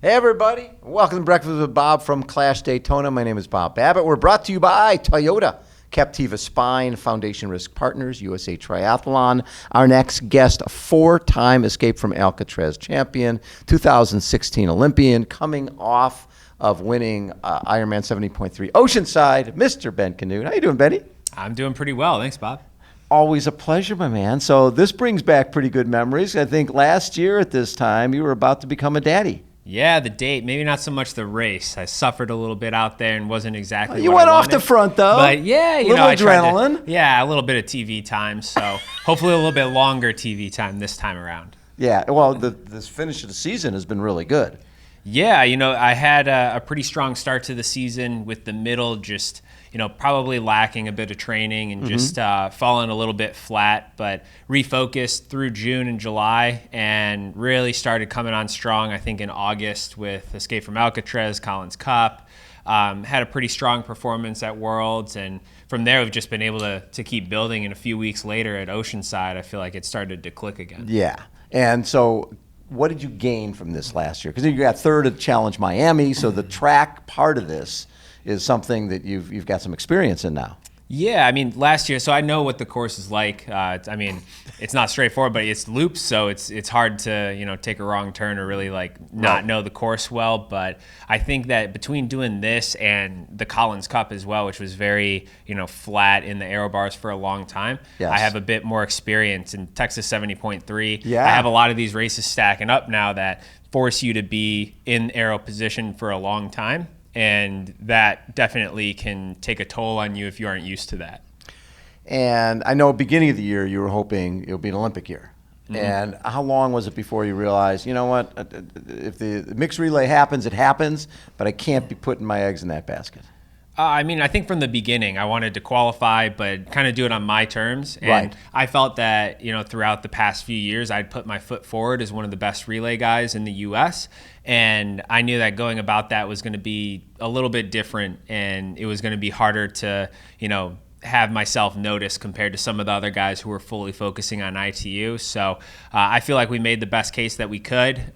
Hey everybody, welcome to Breakfast with Bob from CLASH Daytona. My name is Bob Babbitt. We're brought to you by Toyota, Captiva Spine, Foundation Risk Partners, USA Triathlon. Our next guest, a four-time Escape from Alcatraz champion, 2016 Olympian, coming off of winning Ironman 70.3 Oceanside, Mr. Ben Kanute. How you doing, Benny? I'm doing pretty well. Thanks, Bob. Always a pleasure, my man. So this brings back pretty good memories. I think last year at this time, you were about to become a daddy. Yeah, the date, maybe not so much the race. I suffered a little bit out there and wasn't exactly You what went I off wanted. the front, though. But yeah, a little adrenaline. Yeah, a little bit of TV time. So hopefully a little bit longer TV time this time around. Yeah, well, this finish of the season has been really good. Yeah, I had a pretty strong start to the season with the middle just, probably lacking a bit of training and just falling a little bit flat, but refocused through June and July and really started coming on strong, I think, in August with Escape from Alcatraz, Collins Cup. Had a pretty strong performance at Worlds, and from there we've just been able to keep building, and a few weeks later at Oceanside, I feel like it started to click again. Yeah, and so what did you gain from this last year? Because you got third at Challenge Miami, so the track part of this is something that you've got some experience in now. Yeah, last year, so I know what the course is like. It's not straightforward, but it's loops, so it's hard to take a wrong turn or really not know the course well. But I think that between doing this and the Collins Cup as well, which was very flat in the aero bars for a long time, yes. I have a bit more experience in Texas 70.3. Yeah. I have a lot of these races stacking up now that force you to be in aero position for a long time. And that definitely can take a toll on you if you aren't used to that. And I know beginning of the year you were hoping it would be an Olympic year. Mm-hmm. And how long was it before you realized, you know what, if the mixed relay happens, it happens, but I can't be putting my eggs in that basket? I think from the beginning, I wanted to qualify, but kind of do it on my terms. And right. I felt that, throughout the past few years, I'd put my foot forward as one of the best relay guys in the U.S. And I knew that going about that was going to be a little bit different, and it was going to be harder to, have myself noticed compared to some of the other guys who were fully focusing on ITU. So I feel like we made the best case that we could.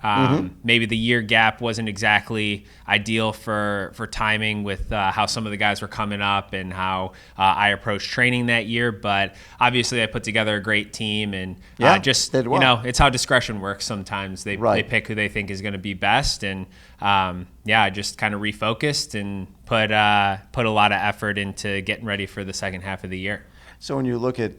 Maybe the year gap wasn't exactly ideal for timing with how some of the guys were coming up and how I approached training that year. But obviously I put together a great team, and it's how discretion works sometimes. They pick who they think is going to be best. And I just kind of refocused and put a lot of effort into getting ready for the second half of the year. So when you look at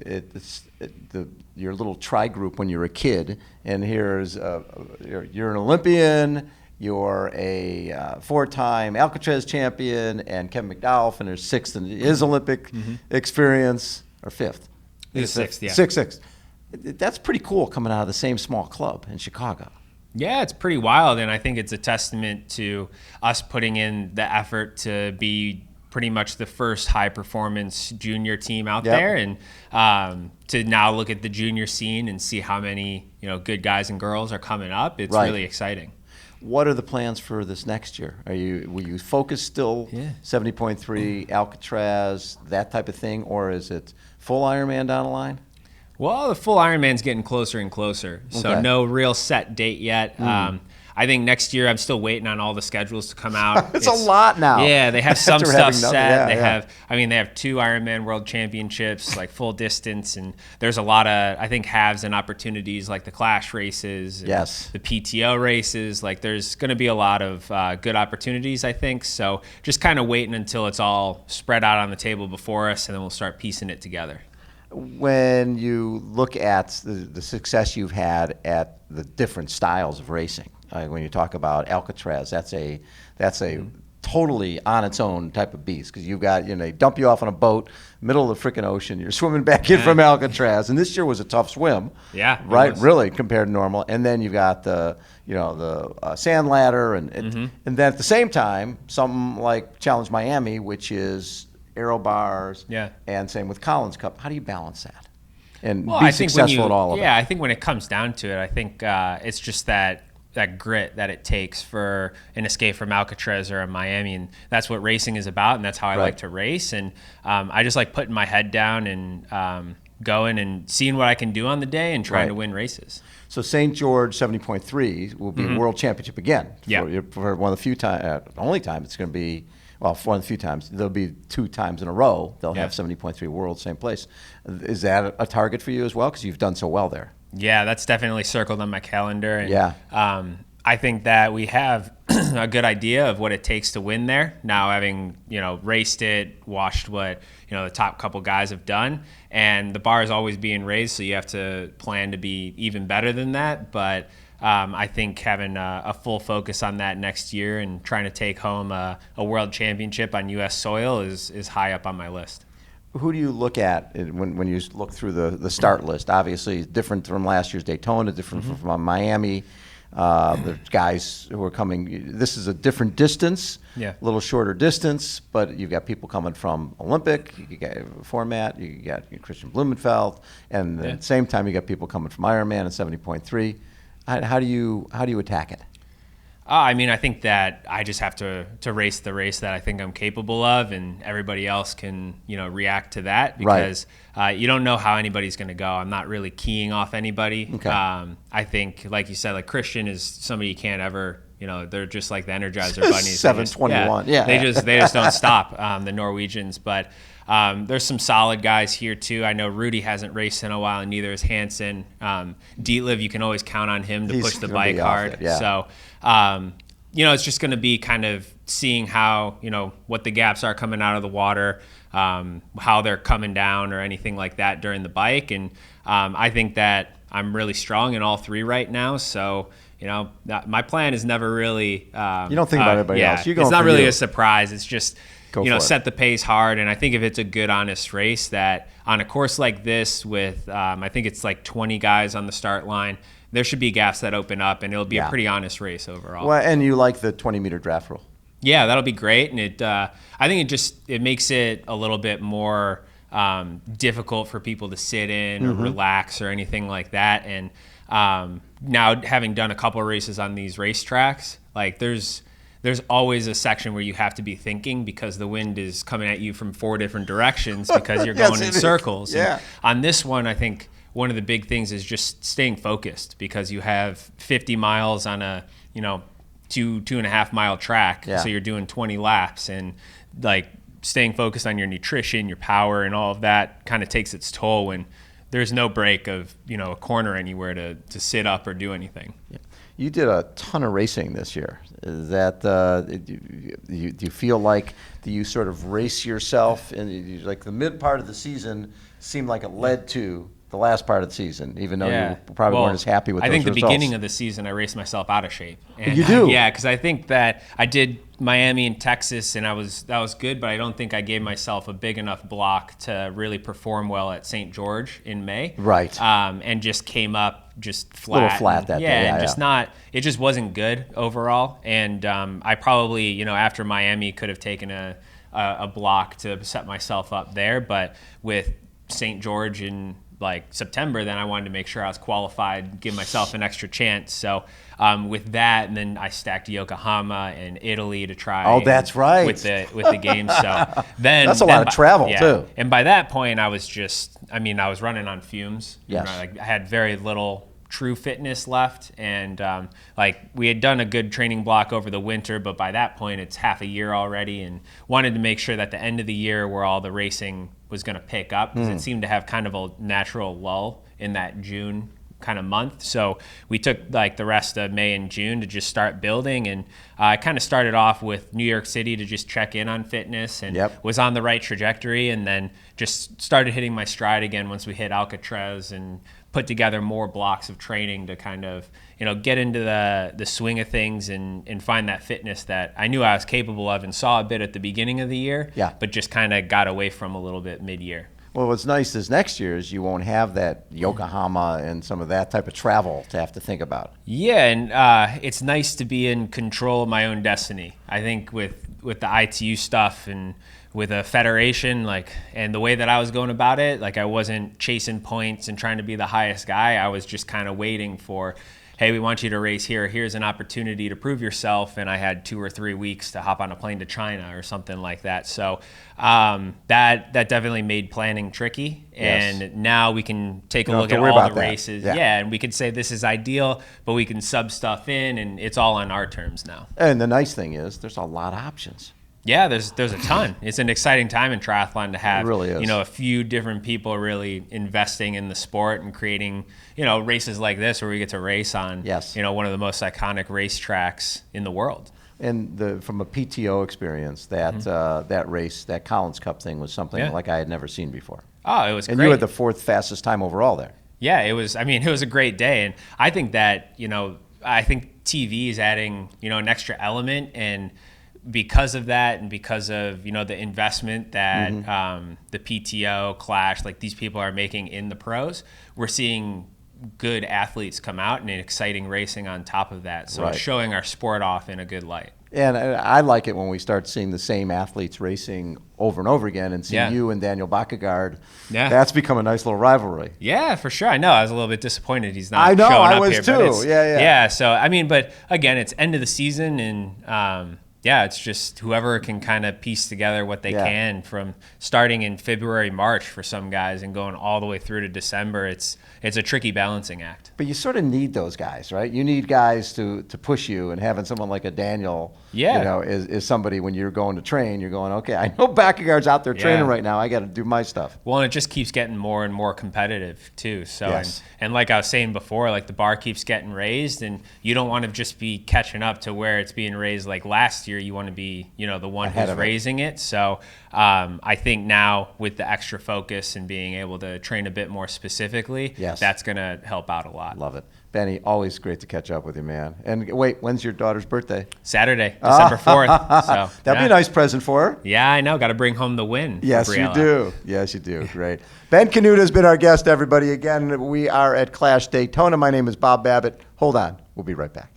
your little tri group when you're a kid, and here's you're an Olympian, you're a four-time Alcatraz champion, and Kevin McDowell finished sixth in his Olympic experience, or fifth. Sixth, yeah. Sixth. That's pretty cool coming out of the same small club in Chicago. Yeah, it's pretty wild, and I think it's a testament to us putting in the effort to be pretty much the first high-performance junior team out there, and to now look at the junior scene and see how many good guys and girls are coming up. It's really exciting. What are the plans for this next year? Will you focus still 70.3 Alcatraz, that type of thing, or is it full Ironman down the line? Well, the full Ironman's getting closer and closer, so no real set date yet. I think next year I'm still waiting on all the schedules to come out. it's a lot now. Yeah, they have some stuff set. Yeah, they have 2 Ironman World Championships, like full distance, and there's a lot of, I think, halves and opportunities like the CLASH races, and the PTO races. Like there's going to be a lot of good opportunities, I think. So just kind of waiting until it's all spread out on the table before us, and then we'll start piecing it together. When you look at the success you've had at the different styles of racing, when you talk about Alcatraz, that's a totally on its own type of beast, because you've got, they dump you off on a boat, middle of the freaking ocean, you're swimming back in from Alcatraz, and this year was a tough swim. Yeah, right, really, compared to normal. And then you've got the sand ladder, and then at the same time, something like Challenge Miami, which is aero bars, and same with Collins Cup. How do you balance that and be successful at all of it? Yeah, I think when it comes down to it, I think it's just that grit that it takes for an Escape from Alcatraz or a Miami, and that's what racing is about, and that's how I like to race. And I just like putting my head down and going and seeing what I can do on the day and trying to win races. So St. George 70.3 will be a world championship again. For one of the few times, only time it's going to be, well, for one of the few times, there'll be 2 times in a row they'll have 70.3 world, same place. Is that a target for you as well? Because you've done so well there. Yeah, that's definitely circled on my calendar. And, I think that we have a good idea of what it takes to win there. Now, having, raced it, watched what, the top couple guys have done, and the bar is always being raised, so you have to plan to be even better than that. But I think having a full focus on that next year and trying to take home a world championship on U.S. soil is high up on my list. Who do you look at when you look through the start list? Obviously, different from last year's Daytona, different from Miami. There's guys who are coming. This is a different distance, a little shorter distance, but you've got people coming from Olympic, you got format, you got Christian Blumenfeld, and at the same time you got people coming from Ironman and 70.3. How do you attack it? I think that I just have to race the race that I think I'm capable of, and everybody else can, react to that, because you don't know how anybody's going to go. I'm not really keying off anybody. Okay. I think, like you said, like Christian is somebody you can't ever, they're just like the Energizer bunnies. 721. They just don't stop, the Norwegians. But there's some solid guys here too. I know Rudy hasn't raced in a while, and neither is Hansen. Dietliv, you can always count on him to push the bike hard. So, it's just going to be kind of seeing how, what the gaps are coming out of the water, how they're coming down or anything like that during the bike. And I think that I'm really strong in all 3 right now. So, my plan is never really. You don't think about everybody else. It's not really a surprise. It's just, set the pace hard. And I think if it's a good, honest race, that on a course like this with, I think it's like 20 guys on the start line, there should be gaps that open up, and it'll be a pretty honest race overall. Well, and you like the 20-meter draft rule. Yeah, that'll be great. And I think it makes it a little bit more difficult for people to sit in or relax or anything like that. And now, having done a couple of races on these racetracks, like there's always a section where you have to be thinking, because the wind is coming at you from 4 different directions because you're going in circles. Yeah. And on this one, I think one of the big things is just staying focused, because you have 50 miles on a, 2.5 mile track. So you're doing 20 laps, and like staying focused on your nutrition, your power, and all of that kind of takes its toll when there's no break of, a corner anywhere to sit up or do anything. Yeah. You did a ton of racing this year. Is that do you feel like, do you sort of race yourself in, like, the mid part of the season seemed like it led to the last part of the season, even though you probably weren't as happy with those results? I think the beginning of the season, I raced myself out of shape. And you do? Yeah, because I think that I did Miami and Texas, and that was good, but I don't think I gave myself a big enough block to really perform well at St. George in May. Right. And just came up just flat. A little flat that day. Yeah, and not, it just wasn't good overall. And I probably, after Miami, could have taken a block to set myself up there, but with St. George in like September, then I wanted to make sure I was qualified, give myself an extra chance. So with that, and then I stacked Yokohama and Italy to try. Oh, that's right. With the games. So then that's a lot of travel too. And by that point, I was running on fumes. Yes. I had very little true fitness left, and we had done a good training block over the winter, but by that point it's half a year already, and wanted to make sure that the end of the year where all the racing was going to pick up, because it seemed to have kind of a natural lull in that June kind of month. So we took like the rest of May and June to just start building, and I kind of started off with New York City to just check in on fitness, and was on the right trajectory, and then just started hitting my stride again once we hit Alcatraz and put together more blocks of training to kind of, get into the swing of things and find that fitness that I knew I was capable of and saw a bit at the beginning of the year, but just kind of got away from a little bit mid-year. Well, what's nice is next year is you won't have that Yokohama and some of that type of travel to have to think about. Yeah, and it's nice to be in control of my own destiny. I think with the ITU stuff and with a federation, and the way that I was going about it, I wasn't chasing points and trying to be the highest guy. I was just kind of waiting for, hey, we want you to race here. Here's an opportunity to prove yourself. And I had 2 or 3 weeks to hop on a plane to China or something like that. So that definitely made planning tricky. And Yes. now we can take a You don't look have at to worry all about the that. races. Yeah. Yeah, and we can say this is ideal, but we can sub stuff in, and it's all on our terms now. And the nice thing is there's a lot of options. Yeah, there's a ton. It's an exciting time in triathlon to have, It really is. a few different people really investing in the sport and creating, races like this where we get to race on, Yes. one of the most iconic racetracks in the world. And from a PTO experience, that race, that Collins Cup thing was something like I had never seen before. Oh, it was And great. you had the 4th fastest time overall there. Yeah, it was a great day. And I think that, I think TV is adding, an extra element. And because of that, and because of, the investment that the PTO, CLASH, like these people are making in the pros, we're seeing good athletes come out and exciting racing on top of that. So it's showing our sport off in a good light. And I like it when we start seeing the same athletes racing over and over again, and seeing you and Daniel Bakkegaard. Yeah. That's become a nice little rivalry. Yeah, for sure. I know. I was a little bit disappointed he's not I know, showing I up was here. too. But it's, Yeah. Yeah, so, but again, it's end of the season, and it's just whoever can kind of piece together what they can from starting in February, March for some guys and going all the way through to December. It's a tricky balancing act. But you sort of need those guys, right? You need guys to push you, and having someone like a Daniel, is somebody when you're going to train, you're going, okay, I know Bakkegaard's out there training right now. I got to do my stuff. Well, and it just keeps getting more and more competitive too. So, Yes. and like I was saying before, like the bar keeps getting raised, and you don't want to just be catching up to where it's being raised like last year. You want to be, the one Ahead who's of it. raising it. So I think now with the extra focus and being able to train a bit more specifically, that's going to help out a lot. Love it. Benny, always great to catch up with you, man. And wait, when's your daughter's birthday? Saturday, December 4th. So That'd be a nice present for her. Yeah, I know. Got to bring home the win. for Yes, you Briella. do. Yes, you do. Great. Ben Kanute has been our guest, everybody. Again, we are at CLASH Daytona. My name is Bob Babbitt. Hold on. We'll be right back.